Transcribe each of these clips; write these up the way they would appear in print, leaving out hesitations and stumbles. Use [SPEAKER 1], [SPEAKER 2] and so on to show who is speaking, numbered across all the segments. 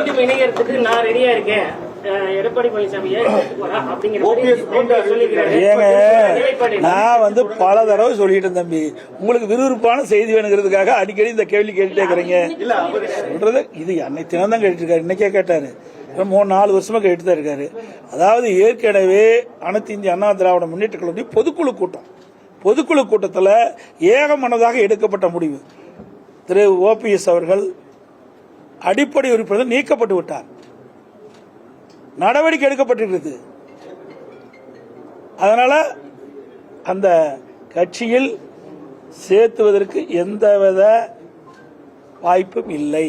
[SPEAKER 1] மீண்டும் இணையறதுக்கு நான் ரெடியா இருக்கேன். எடப்பாடி பழனிசாமியை
[SPEAKER 2] நான் பல தடவை சொல்லிட்டேன் தம்பி, உங்களுக்கு விறுவிறுப்பான செய்தி வேணுங்கிறதுக்காக அடிக்கடி இந்த கேள்வி கேட்டுட்டே இருக்கிறீங்க. சொல்றது இது அன்னைக்கு தினம் தான் கேட்டு இருக்காரு, இன்னைக்கே கேட்டாரு, 3-4 வருஷமா கேட்டு தான் இருக்காரு. அதாவது ஏற்கனவே அனைத்து இந்திய அண்ணா திராவிட முன்னேற்ற கழகத்தின் பொதுக்குழு கூட்டத்தில் ஏகமனதாக எடுக்கப்பட்ட முடிவு, திரு ஓபிஎஸ் அவர்கள் அடிப்படை உறுப்பினர் நீக்கப்பட்டு விட்டார், நடவடிக்கை எடுக்கப்பட்டிருக்கிறது. அதனால அந்த கட்சியில் சேர்த்துவதற்கு எந்தவித வாய்ப்பும் இல்லை.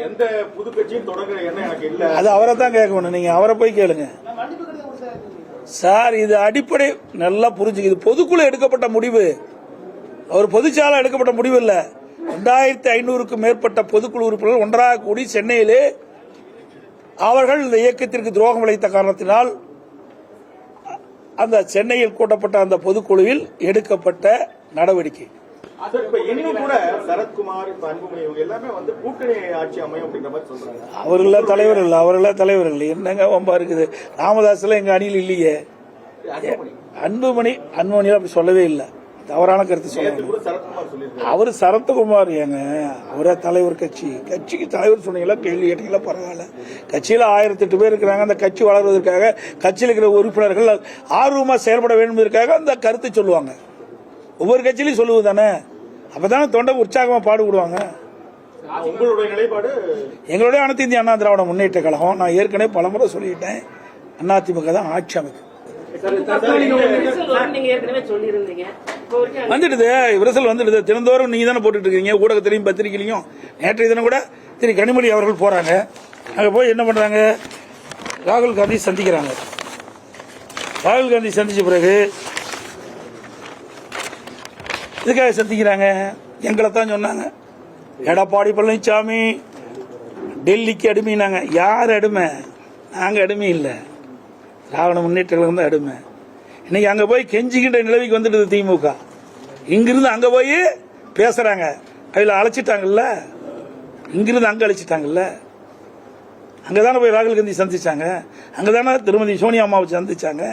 [SPEAKER 3] எந்த புது கட்சியும் தொடங்குற எண்ணம் எனக்கு இல்ல.
[SPEAKER 2] அது அவரை தான் கேட்கணும், நீங்க அவரை போய் கேளுங்க சார். இது அடிப்படை நல்லா புரிஞ்சுக்கு, இது பொதுக்குழு எடுக்கப்பட்ட முடிவு, ஒரு பொதுச்சாலை எடுக்கப்பட்ட முடிவு இல்ல. 2500க்கும் மேற்பட்ட பொதுக்குழு உறுப்பினர்கள் ஒன்றாக கூடி சென்னையிலே அவர்கள் இந்த இயக்கத்திற்கு துரோகம் விளைத்த காரணத்தினால் அந்த சென்னையில் கூட்டப்பட்ட அந்த பொதுக்குழுவில் எடுக்கப்பட்ட நடவடிக்கை.
[SPEAKER 3] இன்னும் கூட சரத்குமார், அன்புமணி இவங்க எல்லாமே கூட்டணி ஆட்சி அமையும் அப்படிங்கிற மாதிரி சொல்றாங்க.
[SPEAKER 2] அவர்கள தலைவர்கள் என்னங்க வம்பா இருக்குது. ராமதாஸ் எல்லாம் எங்க அணியில் இல்லையே. அன்புமணி அப்படி சொல்லவே இல்லை, தவறான கருத்து சொல்லுவாங்க. அவரு சரத்குமார் ஏங்க, அவரே தலைவர், கட்சிக்கு தலைவர் சொன்னீங்களா, கேள்வி கேட்டீங்களா, பரவாயில்ல. கட்சியில 1008 பேர் இருக்கிறாங்க. அந்த கட்சி வளர்வதற்காக கட்சியில் இருக்கிற உறுப்பினர்கள் ஆர்வமா செயல்பட வேண்டும் என்பதற்காக அந்த கருத்தை சொல்லுவாங்க. ஒவ்வொரு கட்சியிலையும் சொல்லுவது தானே, அப்பதானே தொண்டை உற்சாகமா பாடுபடுவாங்க.
[SPEAKER 3] உங்களுடைய நிலைப்பாடு?
[SPEAKER 2] எங்களுடைய அனைத்து இந்திய அண்ணா திராவிட முன்னேற்ற கழகம், நான் ஏற்கனவே பலமுறை சொல்லிட்டேன், அதிமுக தான் ஆட்சி அமைக்கும். வந்துடுது, விரசல் வந்துடுது. தினந்தோறும் நீங்க தானே போட்டுட்டு இருக்கீங்க, ஊடகத்திலையும் பத்திரிகையிலையும். நேற்றைய தினம் கூட திரு கனிமொழி அவர்கள் போறாங்க, அங்க போய் என்ன பண்றாங்க, ராகுல் காந்தி சந்திக்கிறாங்க. ராகுல் காந்தி சந்திச்ச பிறகு இதுக்காக சந்திக்கிறாங்க, எங்களை தான் சொன்னாங்க, எடப்பாடி பழனிசாமி டெல்லிக்கு அடிமைனாங்க. யார் அடிமை? நாங்க அடிமை இல்லை, திராவிட முன்னேற்ற கழகம் தான் அடிமை. இன்னைக்கு அங்க போய் கெஞ்சிக்கின்ற நிலவுக்கு வந்துட்டு திமுக. இங்கிருந்து அங்க போய் பேசுறாங்க, அதுல அழைச்சிட்டாங்கல்ல, இங்கிருந்து அங்க அழைச்சிட்டாங்கல்ல. அங்கதானே போய் ராகுல் காந்தி சந்திச்சாங்க, அங்கதானே திருமதி சோனியா அம்மாவை சந்திச்சாங்க.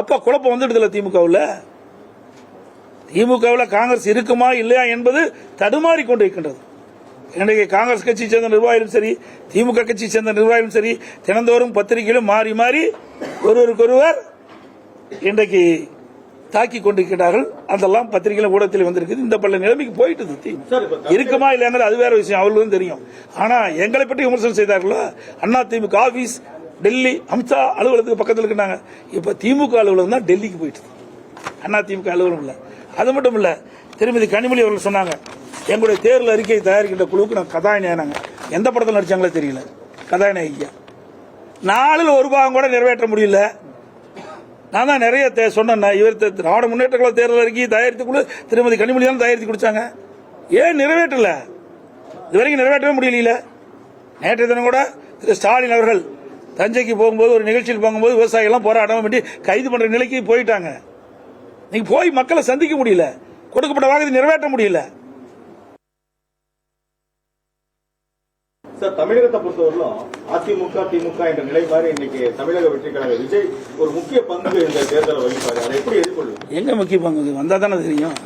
[SPEAKER 2] அப்ப குழப்பம் வந்துடுதுல திமுகவில். காங்கிரஸ் இருக்குமா இல்லையா என்பது தடுமாறி கொண்டிருக்கின்றது. இன்றைக்கு காங்கிரஸ் கட்சியை சேர்ந்த நிர்வாகிகளும் சரி, திமுக கட்சியை சேர்ந்த நிர்வாகிகளும் சரி, தினந்தோறும் பத்திரிகையிலும் மாறி மாறி ஒருவருக்கொருவர் இன்றைக்கு தாக்கி கொண்டிருக்கிறார்கள். அதெல்லாம் பத்திரிகையில ஊடகத்தில் வந்திருக்குது. இந்த பல நிலைமைக்கு போயிட்டு இருக்குமா இல்லையாங்கிறது அது வேற விஷயம், அவர்களும் தெரியும். ஆனா எங்களை பற்றி விமர்சனம் செய்தார்களோ, அண்ணா திமுக ஆபீஸ் டெல்லி அம்சா அலுவலகத்துக்கு பக்கத்தில் இருக்கிறாங்க. இப்ப திமுக அலுவலகம் தான் டெல்லிக்கு போயிட்டு, அண்ணா திமுக அலுவலகம் இல்ல. அது மட்டும் இல்ல, திருமதி கனிமொழி அவர்கள் சொன்னாங்க, எங்களுடைய தேர்தல் அறிக்கையை தயாரிக்கின்ற குழுவுக்கு நான் கதாநாயகனாங்க. எந்த படத்தில் நடிச்சாங்களோ தெரியல, கதாநாயகியா. 4ல் 1 பாகம் கூட நிறைவேற்ற முடியல. நான் தான் நிறைய சொன்னேன், இவர் திராவிட முன்னேற்ற கழக தேர்தல் அறிக்கையை தயாரித்து குழு திருமதி கனிமொழி தான் தயாரித்து கொடுத்தாங்க. ஏன் நிறைவேற்றல? இதுவரைக்கும் நிறைவேற்றவே முடியல. நேற்றைய தினம் கூட திரு ஸ்டாலின் அவர்கள் தஞ்சைக்கு போகும்போது, ஒரு நிகழ்ச்சியில் போகும்போது விவசாயிகள் போராட்டம் பண்ணி கைது பண்ற நிலைக்கு போயிட்டாங்க. நீங்க போய் மக்களை சந்திக்க முடியல, கொடுக்கப்பட்ட வாக்குறுதி நிறைவேற்ற முடியல.
[SPEAKER 3] சார், தமிழகத்தை பொறுத்தவரையிலும் அதிமுக திமுக என்ற நிலை மாதிரி இன்னைக்கு தமிழக வெற்றி கழக விஜய் ஒரு முக்கிய பங்கு இந்த தேர்தலை வகிப்பாரு. அதை எப்படி எதிர்கொள்ளுங்க?
[SPEAKER 2] எங்க முக்கிய பங்கு வந்தா தானே தெரியும்.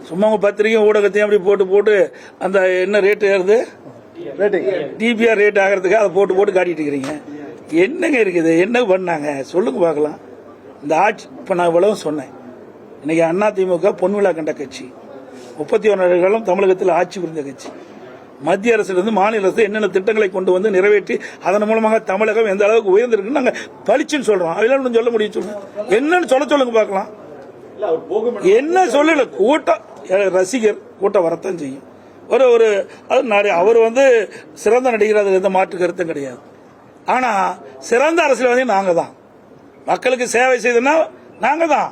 [SPEAKER 2] சும்மா உங்க பத்திரிகை ஊடகத்தையும் அப்படி போட்டு அந்த என்ன ரேட் ஏறுது, டிபிஆர் ரேட் ஆகிறதுக்கு அதை போட்டு காட்டிட்டு இருக்கிறீங்க. என்னங்க இருக்குது, என்ன பண்ணாங்க சொல்லுங்க பார்க்கலாம். இந்த ஆட்சி இப்ப நான் இவ்வளவு சொன்னேன். இன்னைக்கு அண்ணா திமுக பொன்விழா கண்ட கட்சி, 31 ஆண்டுகளும் தமிழகத்தில் ஆட்சி புரிந்த கட்சி. மத்திய அரசிலிருந்து மாநில அரசு என்னென்ன திட்டங்களை கொண்டு வந்து நிறைவேற்றி அதன் மூலமாக தமிழகம் எந்த அளவுக்கு உயர்ந்திருக்கு நாங்க பளிச்சுன்னு சொல்றோம். அதெல்லாம் சொல்ல முடியும், சொல்லுங்க, என்னன்னு சொல்லுங்க பார்க்கலாம். என்ன சொல்லல, கூட்டம் ரசிகர் கூட்டம் வரத்தான் செய்யும். அவர் சிறந்த நடிகர், அது எந்த மாற்று கருத்தும் கிடையாது. ஆனா சிறந்த அரசியல்வாதி நாங்க தான். மக்களுக்கு சேவை செய்தோம்னா நாங்க தான்.